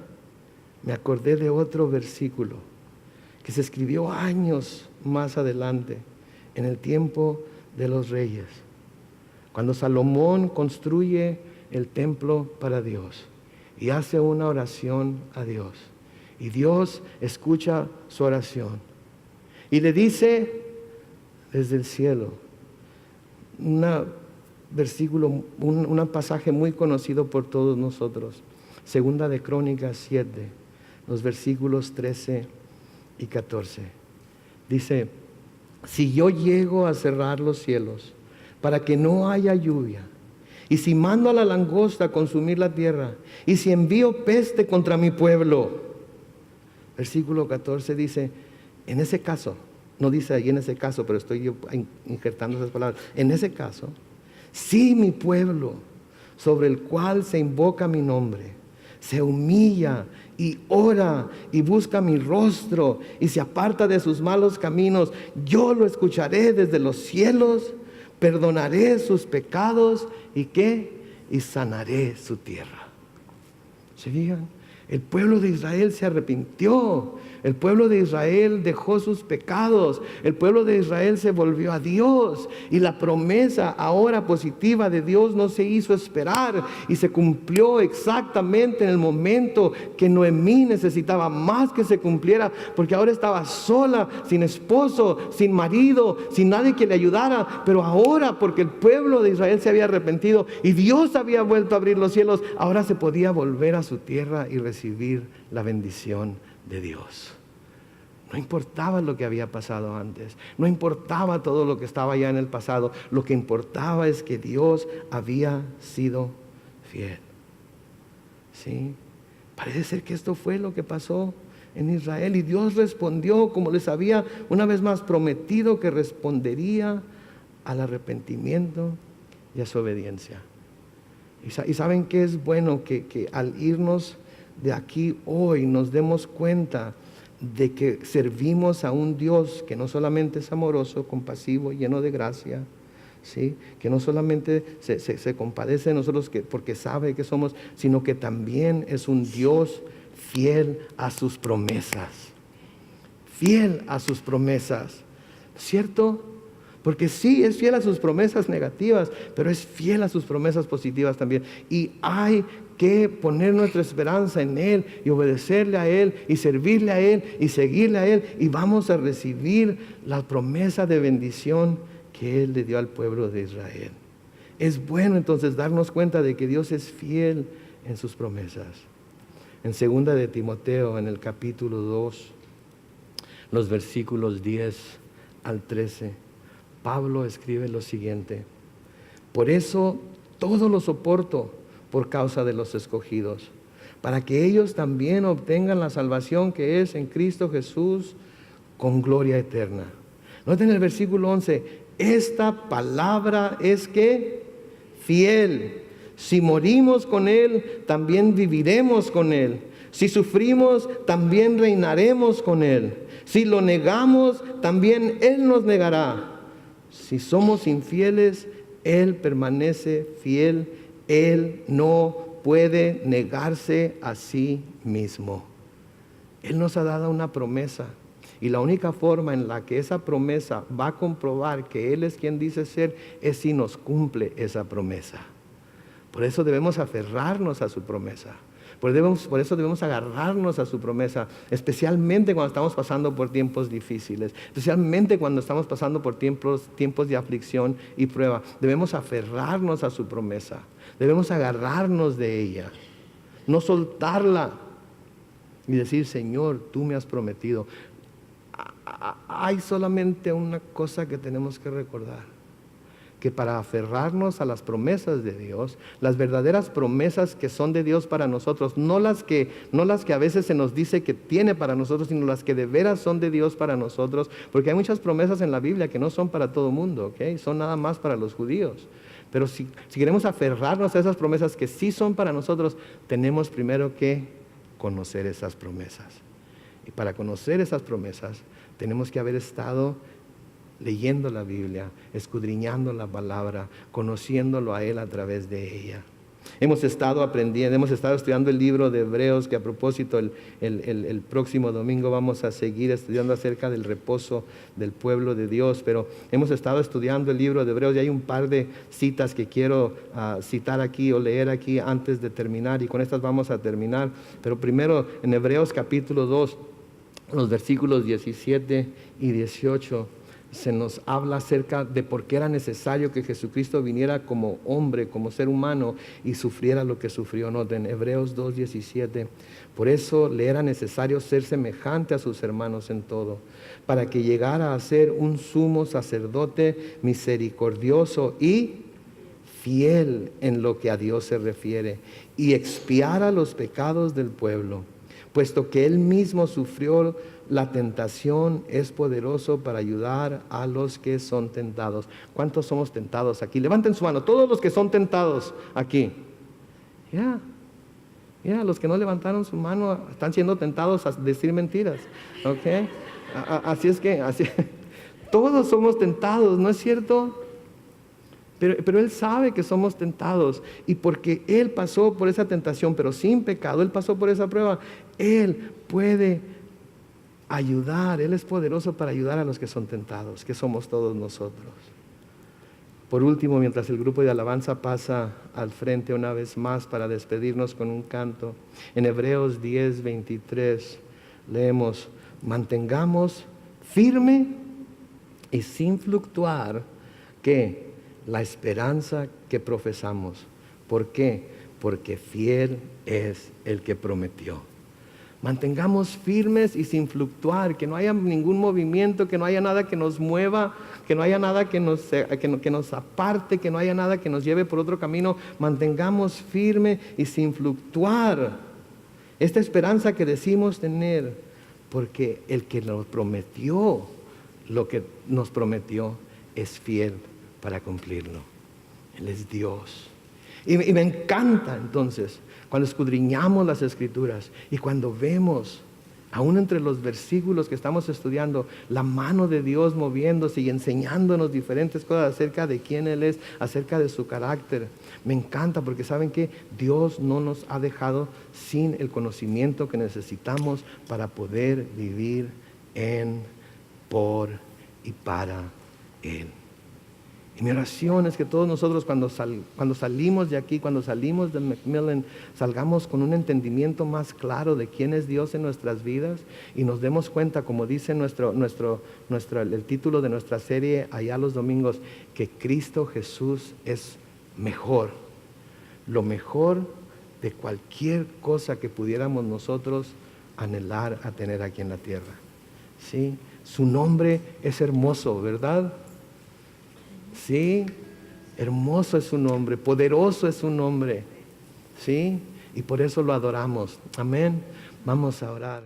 me acordé de otro versículo que se escribió años más adelante, en el tiempo de los reyes, cuando Salomón construye el templo para Dios y hace una oración a Dios. Y Dios escucha su oración. Y le dice desde el cielo, un pasaje muy conocido por todos nosotros. Segunda de Crónicas 7, los versículos 13 y 14. Dice, si yo llego a cerrar los cielos para que no haya lluvia, y si mando a la langosta a consumir la tierra, y si envío peste contra mi pueblo, versículo 14 dice, En ese caso, no dice ahí en ese caso, pero estoy yo injertando esas palabras. En ese caso, si mi pueblo, sobre el cual se invoca mi nombre, se humilla y ora y busca mi rostro y se aparta de sus malos caminos, yo lo escucharé desde los cielos, perdonaré sus pecados y ¿qué? Y sanaré su tierra. ¿Se fijan? El pueblo de Israel se arrepintió. El pueblo de Israel dejó sus pecados. El pueblo de Israel se volvió a Dios. Y la promesa ahora positiva de Dios no se hizo esperar. Y se cumplió exactamente en el momento que Noemí necesitaba más que se cumpliera. Porque ahora estaba sola, sin esposo, sin marido, sin nadie que le ayudara. Pero ahora, porque el pueblo de Israel se había arrepentido y Dios había vuelto a abrir los cielos, ahora se podía volver a su tierra y recibir la bendición de Dios. No importaba lo que había pasado antes, no importaba todo lo que estaba ya en el pasado, lo que importaba es que Dios había sido fiel. ¿Sí? Parece ser que esto fue lo que pasó en Israel y Dios respondió como les había una vez más prometido que respondería al arrepentimiento y a su obediencia. Y saben que es bueno que al irnos de aquí hoy nos demos cuenta de que servimos a un Dios que no solamente es amoroso, compasivo, lleno de gracia, ¿sí? Que no solamente se compadece de nosotros porque sabe que somos, sino que también es un Dios fiel a sus promesas. Fiel a sus promesas, ¿cierto? Porque sí, es fiel a sus promesas negativas, pero es fiel a sus promesas positivas también. Y hay que poner nuestra esperanza en Él y obedecerle a Él y servirle a Él y seguirle a Él. Y vamos a recibir la promesa de bendición que Él le dio al pueblo de Israel. Es bueno entonces darnos cuenta de que Dios es fiel en sus promesas. En 2 de Timoteo, en el capítulo 2, los versículos 10 al 13, Pablo escribe lo siguiente: por eso todo lo soporto por causa de los escogidos, para que ellos también obtengan la salvación que es en Cristo Jesús con gloria eterna. Noten el versículo 11, esta palabra es que fiel. Si morimos con Él, también viviremos con Él. Si sufrimos, también reinaremos con Él. Si lo negamos, también Él nos negará. Si somos infieles, Él permanece fiel. Él no puede negarse a sí mismo. Él nos ha dado una promesa. Y la única forma en la que esa promesa va a comprobar que Él es quien dice ser, es si nos cumple esa promesa. Por eso debemos aferrarnos a su promesa. Por eso debemos agarrarnos a su promesa, especialmente cuando estamos pasando por tiempos difíciles, especialmente cuando estamos pasando por tiempos de aflicción y prueba. Debemos aferrarnos a su promesa, debemos agarrarnos de ella, no soltarla y decir, Señor, tú me has prometido. Hay solamente una cosa que tenemos que recordar, que para aferrarnos a las promesas de Dios, las verdaderas promesas que son de Dios para nosotros, no las que a veces se nos dice que tiene para nosotros, sino las que de veras son de Dios para nosotros, porque hay muchas promesas en la Biblia que no son para todo mundo, ¿okay? Son nada más para los judíos. Pero si queremos aferrarnos a esas promesas que sí son para nosotros, tenemos primero que conocer esas promesas. Y para conocer esas promesas, tenemos que haber estado leyendo la Biblia, escudriñando la palabra, conociéndolo a Él a través de ella. Hemos estado aprendiendo, hemos estado estudiando el libro de Hebreos, que a propósito el próximo domingo vamos a seguir estudiando acerca del reposo del pueblo de Dios, pero hemos estado estudiando el libro de Hebreos y hay un par de citas que quiero citar aquí o leer aquí antes de terminar, y con estas vamos a terminar. Pero primero en Hebreos capítulo 2, los versículos 17 y 18, se nos habla acerca de por qué era necesario que Jesucristo viniera como hombre, como ser humano, y sufriera lo que sufrió. Noten, Hebreos 2:17, por eso le era necesario ser semejante a sus hermanos en todo, para que llegara a ser un sumo sacerdote misericordioso y fiel en lo que a Dios se refiere, y expiara los pecados del pueblo. puesto que Él mismo sufrió la tentación, es poderoso para ayudar a los que son tentados. ¿Cuántos somos tentados aquí? Levanten su mano, todos los que son tentados aquí. Los que no levantaron su mano están siendo tentados a decir mentiras. ¿Ok? Así es que, todos somos tentados, ¿no es cierto? Pero Él sabe que somos tentados, y porque Él pasó por esa tentación, pero sin pecado, Él pasó por esa prueba, Él puede ayudar, Él es poderoso para ayudar a los que son tentados, que somos todos nosotros. Por último, mientras el grupo de alabanza pasa al frente una vez más para despedirnos con un canto, en Hebreos 10:23 leemos: mantengamos firme y sin fluctuar que la esperanza que profesamos. ¿Por qué? Porque fiel es el que prometió. Mantengamos firmes y sin fluctuar, que no haya ningún movimiento, que no haya nada que nos mueva, que no haya nada que nos aparte, que no haya nada que nos lleve por otro camino. Mantengamos firme y sin fluctuar esta esperanza que decimos tener, porque el que nos prometió lo que nos prometió es fiel para cumplirlo. Él es Dios. Y me encanta entonces cuando escudriñamos las Escrituras y cuando vemos, aún entre los versículos que estamos estudiando, la mano de Dios moviéndose y enseñándonos diferentes cosas acerca de quién Él es, acerca de su carácter. Me encanta porque saben que Dios no nos ha dejado sin el conocimiento que necesitamos para poder vivir en, por y para Él. Y mi oración es que todos nosotros cuando salimos de aquí, cuando salimos de Macmillan, salgamos con un entendimiento más claro de quién es Dios en nuestras vidas y nos demos cuenta, como dice el título de nuestra serie allá los domingos, que Cristo Jesús es mejor, lo mejor de cualquier cosa que pudiéramos nosotros anhelar a tener aquí en la tierra. ¿Sí? Su nombre es hermoso, ¿verdad? Sí, hermoso es su nombre, poderoso es su nombre, ¿sí? Y por eso lo adoramos. Amén. Vamos a orar.